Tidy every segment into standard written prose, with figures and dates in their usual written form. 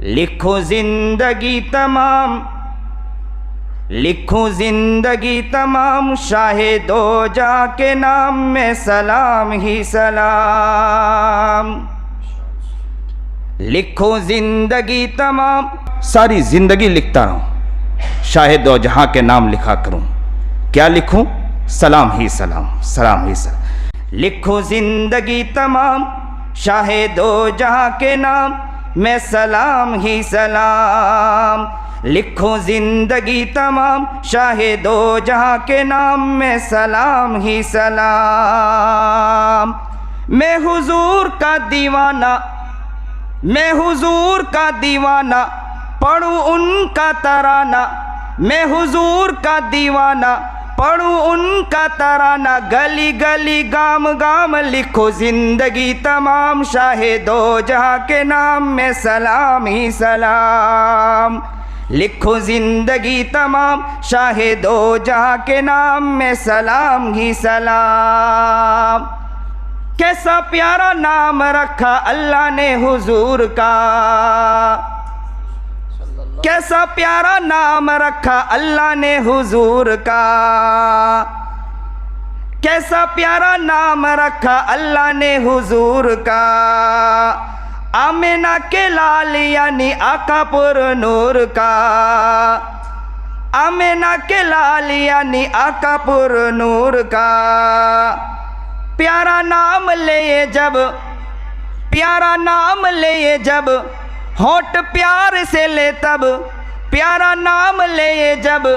लिखो जिंदगी तमाम, लिखो जिंदगी तमाम, शाहे दो जा के नाम में सलाम ही सलाम। लिखो जिंदगी तमाम, सारी जिंदगी लिखता रहूं, शाहे दो जहां के नाम लिखा करूं। क्या लिखूं? सलाम ही सलाम, सलाम ही सलाम। लिखो जिंदगी तमाम, शाहे दो जहां के नाम में सलाम ही सलाम। लिखो जिंदगी तमाम, शाहे दो जहां के नाम में सलाम ही सलाम। मैं हुजूर का दीवाना, मैं हुजूर का दीवाना, पढ़ूं उनका तराना। मैं हुजूर का दीवाना, पढ़ूं उनका तराना। गली गली गाम गाम, लिखो जिंदगी तमाम, शाहे दो जहां के नाम में सलाम ही सलाम। लिखो जिंदगी तमाम, शाहे दो जहां के नाम में सलाम ही सलाम। कैसा प्यारा नाम रखा अल्लाह ने हुजूर का, कैसा प्यारा नाम रखा अल्लाह ने हुजूर का। कैसा प्यारा नाम रखा अल्लाह ने हुजूर का। आमिना के लाल यानी आका पुर नूर का। आमिना के लाल यानी आका पुर नूर का। प्यारा नाम ले जब, प्यारा नाम ले जब, होठ प्यार से ले तब। प्यारा नाम ले जब,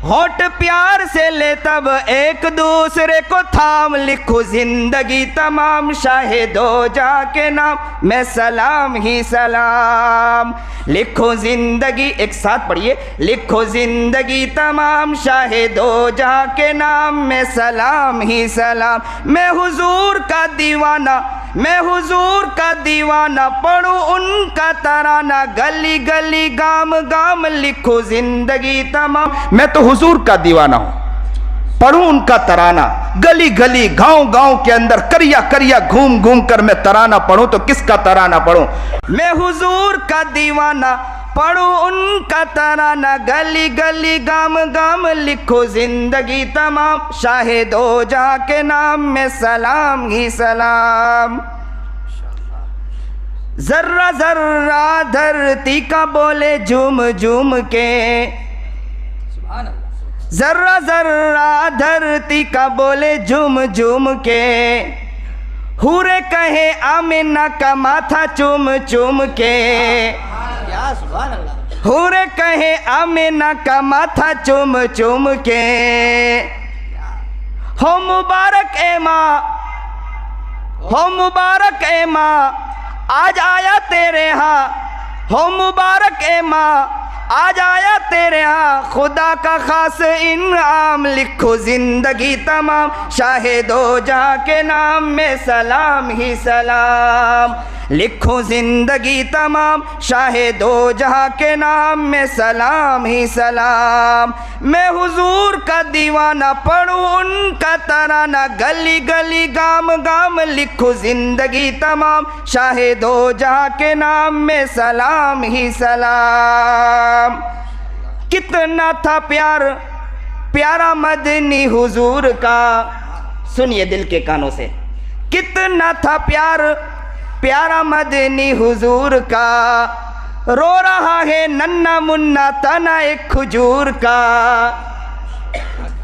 होठ प्यार से ले तब। एक दूसरे को थाम, लिखो जिंदगी तमाम, शाहे दो जा के नाम में सलाम ही सलाम। लिखो जिंदगी, एक साथ पढ़िए। लिखो जिंदगी तमाम, शाहे दो जा के नाम में सलाम ही सलाम। मैं हुजूर का दीवाना, मैं हुजूर का दीवाना, पढ़ूं उनका तराना। गली गली गाम गाम, लिखो जिंदगी तमाम। मैं तो हुजूर का दीवाना हूं, पढ़ूं उनका तराना। गली गली गांव गांव के अंदर करिया करिया घूम घूम कर मैं तराना पढ़ूं, तो किसका तराना पढ़ूं? मैं हुजूर का दीवाना, पढ़ूं उनका तराना। गली गली गाम गाम, लिखो जिंदगी तमाम, शाहे दो जहां के नाम में सलाम ही सलाम। जर्रा जर्रा धरती का बोले झूम झूम के। जर्रा जर्रा धरती का बोले झूम झूम के। हुरे कहे आमिना का माथा चूम चूम के। हुरे कहे आमिना का माथा चूम चूम के। हो मुबारक ए माँ, हो मुबारक ए माँ, आज आया तेरे यहाँ। हो मुबारक ए माँ, आज आया तेरे यहाँ, खुदा का खास इनाम। लिखो जिंदगी तमाम, शाहे दो जहां के नाम में सलाम ही सलाम। लिखो जिंदगी तमाम, शाहे दो जहां के नाम में सलाम ही सलाम। मैं हुजूर का दीवाना, पढ़ूं उनका तराना। गली गली गाम गाम, लिखो जिंदगी तमाम, शाहे दो जहां के नाम में सलाम ही सलाम। कितना था प्यार, प्यारा मदनी हुजूर का। सुनिए दिल के कानों से। कितना था प्यार, प्यारा मदनी हुजूर का। रो रहा है नन्ना मुन्ना तना एक खजूर का।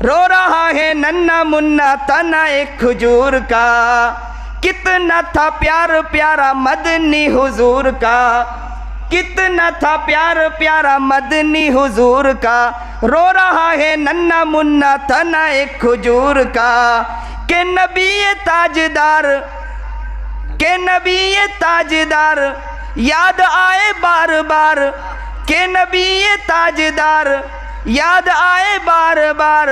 रो रहा है नन्ना मुन्ना तना एक खजूर का। कितना था प्यार प्यारा मदनी हुजूर का। कितना था प्यार प्यारा मदनी हुजूर का। रो रहा है नन्ना मुन्ना तना एक खजूर का। के नबी ताजदार, के नबी ताजदार, याद आए बार बार। के नबी ताजदार, याद आए बार बार।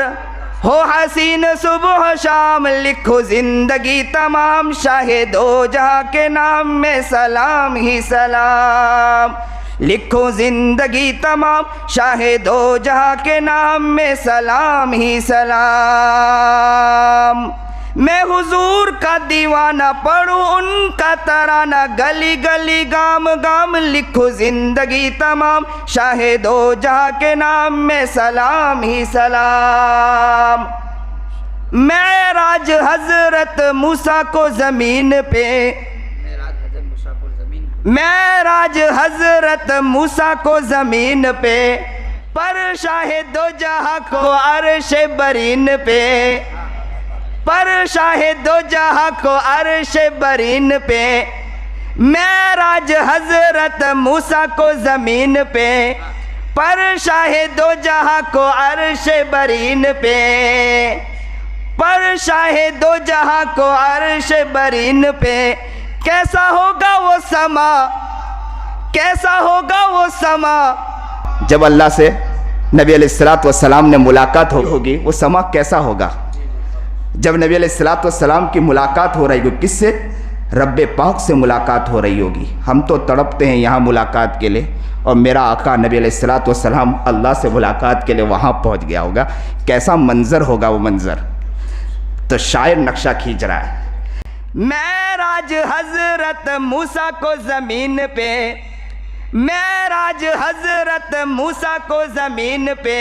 हो हसीन सुबह शाम, लिखो जिंदगी तमाम, शाहे दो जहां के नाम में सलाम ही सलाम। लिखो जिंदगी तमाम, शाहे दो जहां के नाम में सलाम ही सलाम। मैं हुजूर का दीवाना पढ़ूं उनका तराना, गली गली गाम गाम लिखूं जिंदगी तमाम, शाहे दो जहां के नाम में सलाम ही सलाम। मेराज हजरत मूसा को जमीन पे, मेराज हजरत मूसा को जमीन पे, पर शाहे दो जहां को अर्श बरीन पे, पर शाहे दो जहां को अर्श बरीन पे। मेराज हजरत मूसा को जमीन पे, पर शाहे दो जहां को अर्श बरीन पे, पर शाहे दो जहां को अर्श बरीन पे। कैसा होगा वो समा, कैसा होगा वो समा, जब अल्लाह से नबी अलैहिस्सलातु वस्सलाम ने मुलाकात होगी, वो समा कैसा होगा जब नबी अलैहिस्सलातु वस्सलाम की मुलाकात हो रही होगी। किससे? रब्बे पाक से मुलाकात हो रही होगी। हम तो तड़पते हैं यहाँ मुलाकात के लिए, और मेरा आका नबी अलैहिस्सलातु वस्सलाम अल्लाह से मुलाकात के लिए वहाँ पहुँच गया होगा। कैसा मंजर होगा वो मंजर। तो शायर नक्शा खींच रहा है। मेराज हजरत मूसा को जमीन पे, मेराज हजरत मूसा को जमीन पे,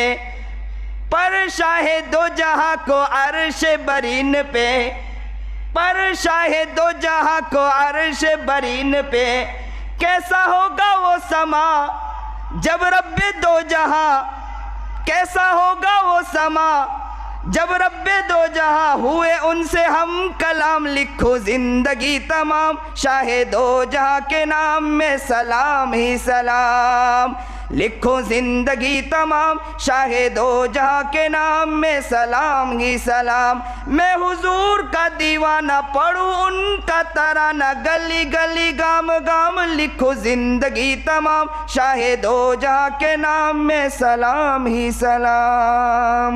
पर शाहे दो जहां को अर्श बरीन पे, पर शाहे दो जहां को अर्श बरीन पे। कैसा होगा वो समा जब रब्बे दो जहां, कैसा होगा वो समा जब रब्बे दो जहां हुए उनसे हम कलाम, लिखो जिंदगी तमाम, शाहे दो जहां के नाम में सलाम ही सलाम, लिखो जिंदगी तमाम, शाहे दो जहां के नाम में सलाम ही सलाम। मैं हुजूर का दीवाना पढ़ूं उनका तराना, गली गली गाम गाम लिखो जिंदगी तमाम, शाहे दो जहां के नाम में सलाम ही सलाम।